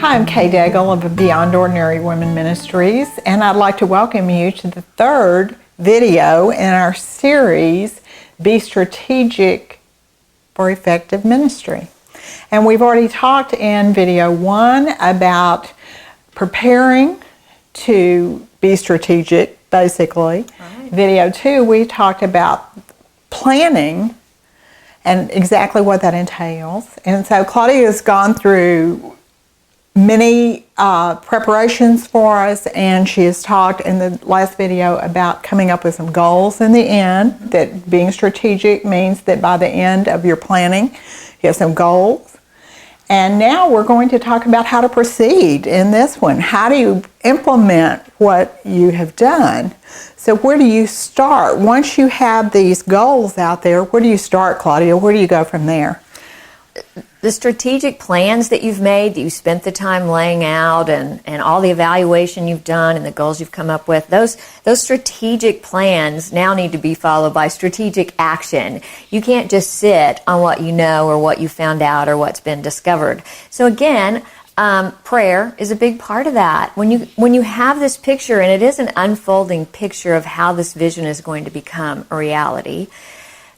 Hi, I'm Kay Daigle of Beyond Ordinary Women Ministries, and I'd like to welcome you to the third video in our series, Be Strategic for Effective Ministry. And we've already talked in video 1 about preparing to be strategic, basically. Right. Video 2, we talked about planning and exactly what that entails. And so Claudia has gone through many preparations for us, and she has talked in the last video about coming up with some goals in the end, that being strategic means that by the end of your planning you have some goals. And now we're going to talk about how to proceed in this one. How do you implement what you have done? So where do you start? Once you have these goals out there, where do you start, Claudia? Where do you go from there? The strategic plans that you've made, that you spent the time laying out, and all the evaluation you've done and the goals you've come up with, those strategic plans now need to be followed by strategic action. You can't just sit on what you know or what you found out or what's been discovered. So again, prayer is a big part of that. When you have this picture, and it is an unfolding picture of how this vision is going to become a reality,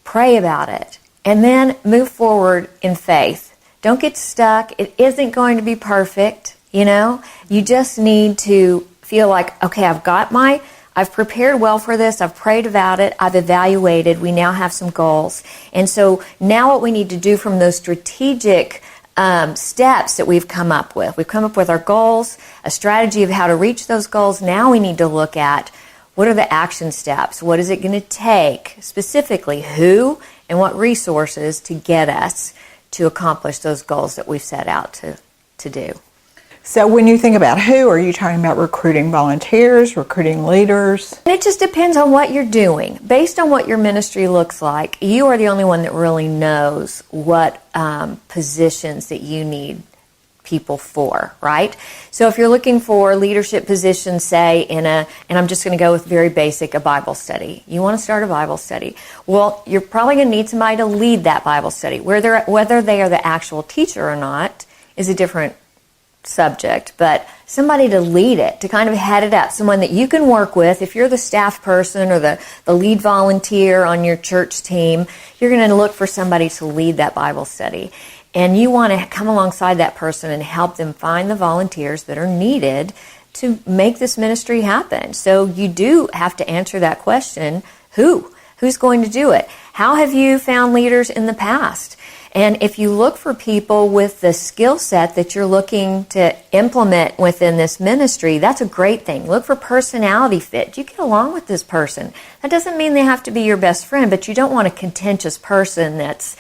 pray about it. And then move forward in faith. Don't get stuck. It isn't going to be perfect, you know. You just need to feel like, okay, I've prepared well for this. I've prayed about it. I've evaluated. We now have some goals. And so now what we need to do from those strategic steps that we've come up with our goals, a strategy of how to reach those goals. Now we need to look at what are the action steps? What is it going to take? Specifically, who and what resources to get us to accomplish those goals that we've set out to do. So when you think about who, are you talking about recruiting volunteers, recruiting leaders? It just depends on what you're doing. Based on what your ministry looks like, you are the only one that really knows what positions that you need people for, right? So if you're looking for leadership positions, say and I'm just going to go with very basic, a Bible study. You want to start a Bible study. Well, you're probably going to need somebody to lead that Bible study. Whether they are the actual teacher or not is a different subject, but somebody to lead it, to kind of head it up, someone that you can work with. If you're the staff person or the lead volunteer on your church team, you're going to look for somebody to lead that Bible study. And you want to come alongside that person and help them find the volunteers that are needed to make this ministry happen. So you do have to answer that question, who's going to do it? How have you found leaders in the past? And if you look for people with the skill set that you're looking to implement within this ministry, that's a great thing. Look for personality fit. You get along with this person. That doesn't mean they have to be your best friend, but you don't want a contentious person that's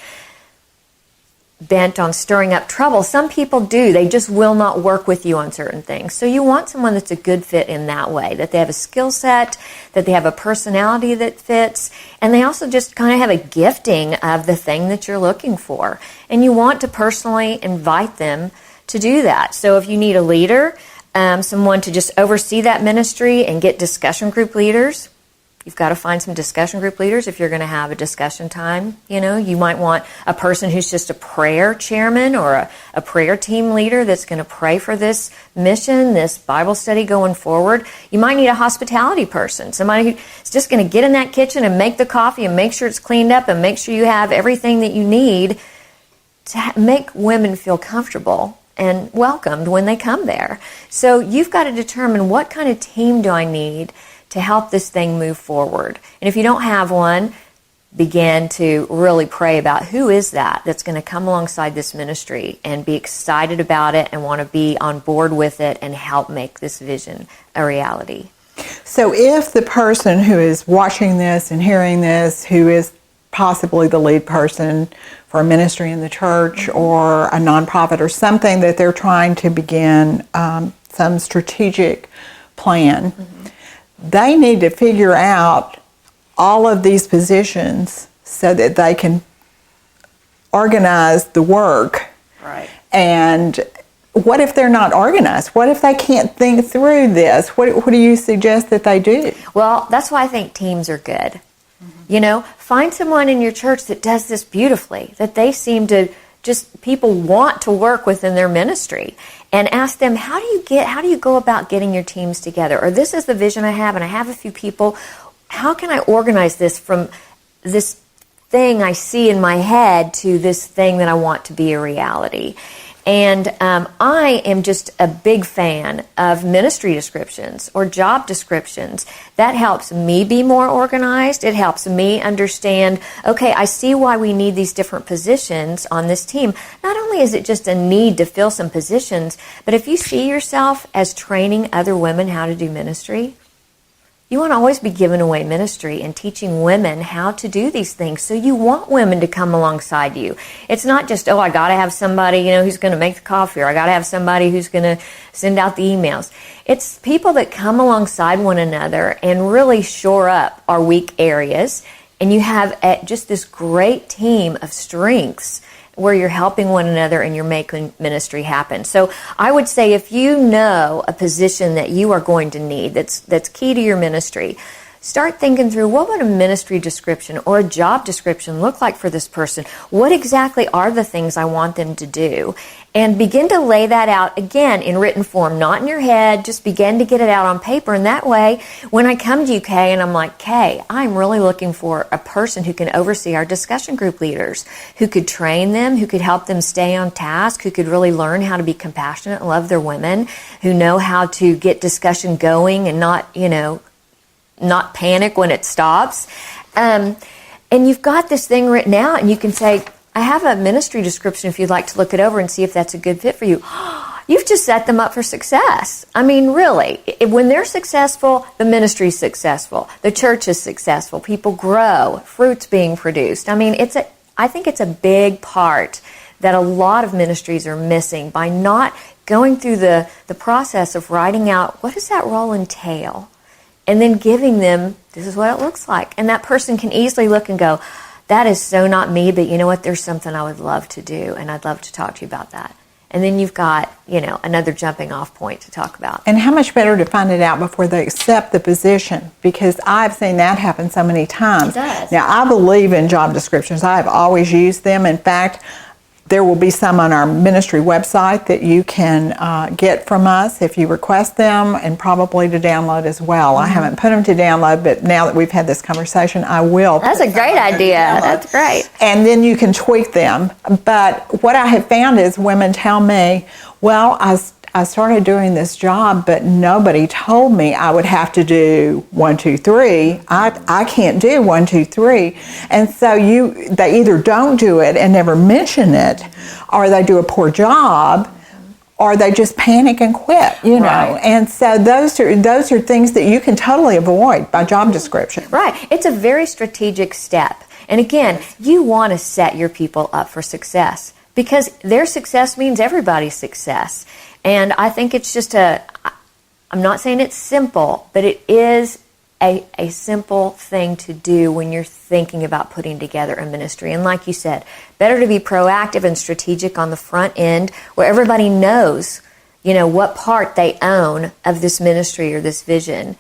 bent on stirring up trouble. Some people do. They just will not work with you on certain things. So you want someone that's a good fit in that way, that they have a skill set, that they have a personality that fits, and they also just kind of have a gifting of the thing that you're looking for. And you want to personally invite them to do that. So if you need a leader, someone to just oversee that ministry and get discussion group leaders, you've got to find some discussion group leaders if you're going to have a discussion time. You know, you might want a person who's just a prayer chairman or a prayer team leader that's going to pray for this mission, this Bible study going forward. You might need a hospitality person, somebody who's just going to get in that kitchen and make the coffee and make sure it's cleaned up and make sure you have everything that you need to make women feel comfortable and welcomed when they come there. So you've got to determine, what kind of team do I need to help this thing move forward? And if you don't have one, begin to really pray about who is that's going to come alongside this ministry and be excited about it and want to be on board with it and help make this vision a reality. So if the person who is watching this and hearing this, who is possibly the lead person for a ministry in the church or a nonprofit or something that they're trying to begin some strategic plan, they need to figure out all of these positions so that they can organize the work. Right. And what if they're not organized? What if they can't think through this? What do you suggest that they do? Well, that's why I think teams are good. You know, find someone in your church that does this beautifully, that they seem to just people want to work within their ministry, and ask them, how do you go about getting your teams together? Or this is the vision I have, and I have a few people. How can I organize this from this thing I see in my head to this thing that I want to be a reality? And I am just a big fan of ministry descriptions or job descriptions. That helps me be more organized. It helps me understand, okay, I see why we need these different positions on this team. Not only is it just a need to fill some positions, but if you see yourself as training other women how to do ministry, you want to always be giving away ministry and teaching women how to do these things. So you want women to come alongside you. It's not just, oh, I got to have somebody, who's going to make the coffee, or I got to have somebody who's going to send out the emails. It's people that come alongside one another and really shore up our weak areas. And you have just this great team of strengths where you're helping one another and you're making ministry happen. So I would say if you know a position that you are going to need that's key to your ministry, start thinking through, what would a ministry description or a job description look like for this person? What exactly are the things I want them to do? And begin to lay that out, again, in written form, not in your head. Just begin to get it out on paper. And that way, when I come to you, Kay, and I'm like, Kay, I'm really looking for a person who can oversee our discussion group leaders, who could train them, who could help them stay on task, who could really learn how to be compassionate and love their women, who know how to get discussion going and not panic when it stops. And you've got this thing written out, and you can say, I have a ministry description if you'd like to look it over and see if that's a good fit for you. You've just set them up for success. I mean, really, when they're successful, the ministry's successful. The church is successful. People grow. Fruit's being produced. I mean, I think it's a big part that a lot of ministries are missing by not going through the process of writing out, what does that role entail? And then giving them, this is what it looks like. And that person can easily look and go, that is so not me, but you know what? There's something I would love to do, and I'd love to talk to you about that. And then you've got, another jumping off point to talk about. And how much better to find it out before they accept the position, because I've seen that happen so many times. It does. Now, I believe in job descriptions. I've always used them. In fact, there will be some on our ministry website that you can get from us if you request them, and probably to download as well. I haven't put them to download, but now that we've had this conversation, I will. That's a great idea. That's great. And then you can tweak them. But what I have found is women tell me, well, I started doing this job, but nobody told me I would have to do 1, 2, 3. I can't do 1, 2, 3. And so they either don't do it and never mention it, or they do a poor job, or they just panic and quit, Right. And so those are things that you can totally avoid by job description. Right. It's a very strategic step. And again, you want to set your people up for success, because their success means everybody's success. And I think it's just I'm not saying it's simple, but it is a simple thing to do when you're thinking about putting together a ministry. And like you said, better to be proactive and strategic on the front end where everybody knows, what part they own of this ministry or this vision.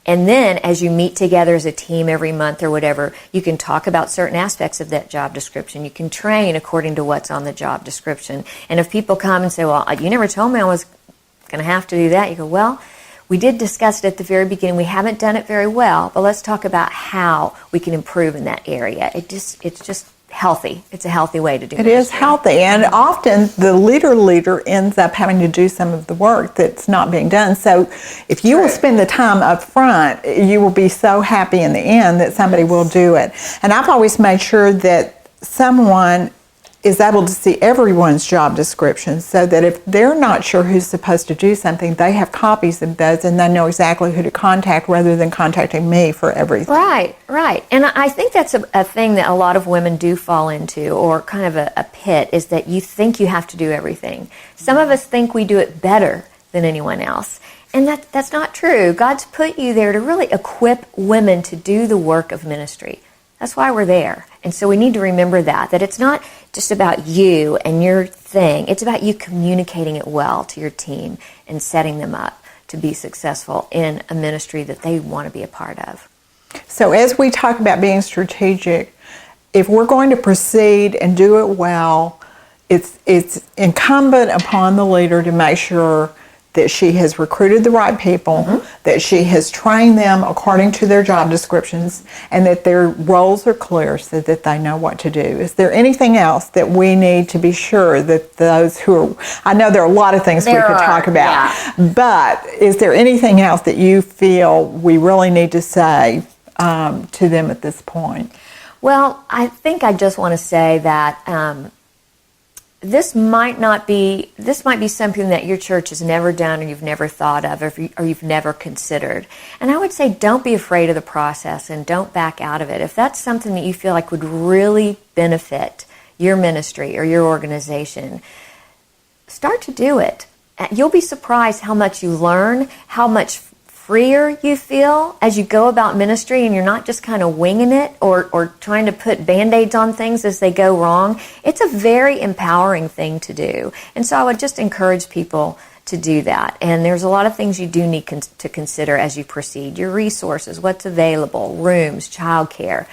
And then as you meet together as a team every month or whatever, you can talk about certain aspects of that job description. You can train according to what's on the job description. And if people come and say, well, you never told me I was going to have to do that, you go, well, we did discuss it at the very beginning. We haven't done it very well, but let's talk about how we can improve in that area. It's just healthy. It's a healthy way to do it. It is healthy, and often the leader ends up having to do some of the work that's not being done. So if you will spend the time up front, you will be so happy in the end that somebody will do it. And I've always made sure that someone is able to see everyone's job description, so that if they're not sure who's supposed to do something, they have copies of those and they know exactly who to contact rather than contacting me for everything. Right. And I think that's a thing that a lot of women do fall into, or kind of a pit, is that you think you have to do everything. Some of us think we do it better than anyone else. And that's not true. God's put you there to really equip women to do the work of ministry. That's why we're there. And so we need to remember that it's not just about you and your thing. It's about you communicating it well to your team and setting them up to be successful in a ministry that they want to be a part of. So as we talk about being strategic, if we're going to proceed and do it well, it's incumbent upon the leader to make sure that she has recruited the right people, that she has trained them according to their job descriptions, and that their roles are clear so that they know what to do. Is there anything else that we need to be sure that those who are, I know there are a lot of things we could talk about, but is there anything else that you feel we really need to say to them at this point? Well, I think I just want to say that this might be something that your church has never done, or you've never thought of, or you've never considered. And I would say don't be afraid of the process and don't back out of it. If that's something that you feel like would really benefit your ministry or your organization, start to do it. You'll be surprised how much you learn, how much freer you feel as you go about ministry, and you're not just kind of winging it or trying to put Band-Aids on things as they go wrong. It's a very empowering thing to do. And so I would just encourage people to do that. And there's a lot of things you do need to consider as you proceed. Your resources, what's available, rooms, childcare,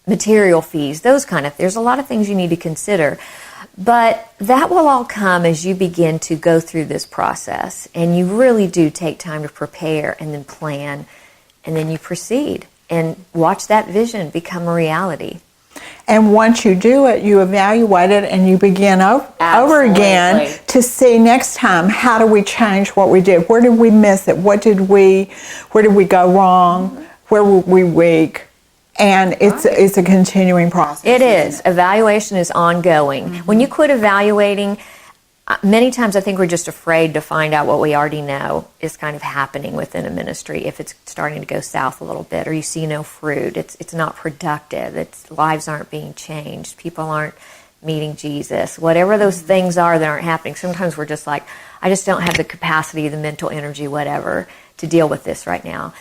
material fees, those kind of, there's a lot of things you need to consider. But that will all come as you begin to go through this process, and you really do take time to prepare and then plan, and then you proceed and watch that vision become a reality. And once you do it, you evaluate it and you begin over again to see next time, how do we change what we did? Where did we miss it? Where did we go wrong? Where were we weak? And it's a continuing process. It is. Evaluation is ongoing. When you quit evaluating, many times I think we're just afraid to find out what we already know is kind of happening within a ministry. If it's starting to go south a little bit, or you see no fruit, it's not productive, lives aren't being changed, people aren't meeting Jesus, whatever those things are that aren't happening. Sometimes we're just like, I just don't have the capacity, the mental energy, whatever, to deal with this right now.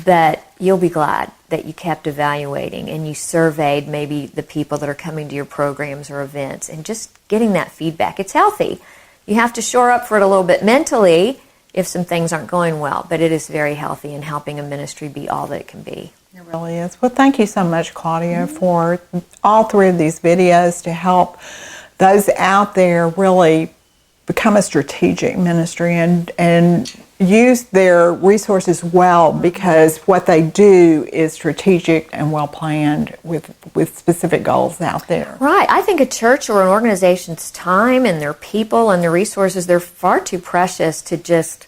But you'll be glad that you kept evaluating and you surveyed maybe the people that are coming to your programs or events, and just getting that feedback. It's healthy. You have to shore up for it a little bit mentally if some things aren't going well, but it is very healthy in helping a ministry be all that it can be. It really is. Well, thank you so much, Claudia, for all three of these videos to help those out there really become a strategic ministry and use their resources well, because what they do is strategic and well planned with specific goals out there. Right. I think a church or an organization's time and their people and their resources, they're far too precious to just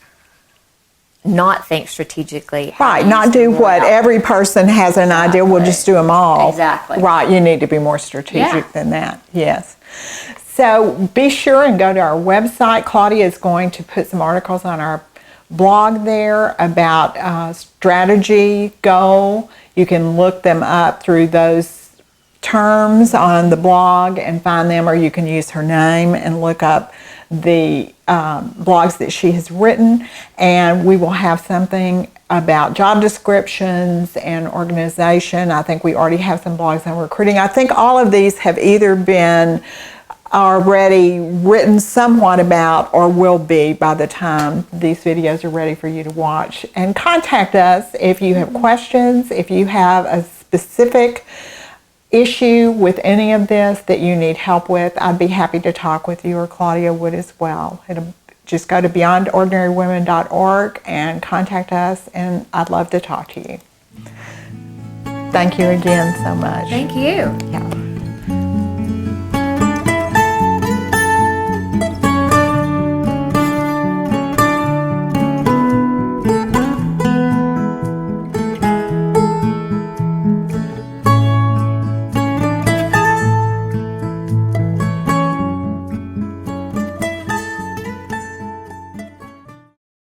not think strategically. Right. Not do what every person has an idea, we'll just do them all. Exactly. Right. You need to be more strategic than that. Yes. So be sure and go to our website. Claudia is going to put some articles on our blog there about strategy, goal. You can look them up through those terms on the blog and find them, or you can use her name and look up the blogs that she has written. And we will have something about job descriptions and organization. I think we already have some blogs on recruiting. I think all of these have either been already written somewhat about, or will be by the time these videos are ready for you to watch. And contact us if you have questions, if you have a specific issue with any of this that you need help with. I'd be happy to talk with you, or Claudia would as well. Just go to beyondordinarywomen.org and contact us, and I'd love to talk to you. Thank you again so much. Thank you. Yeah.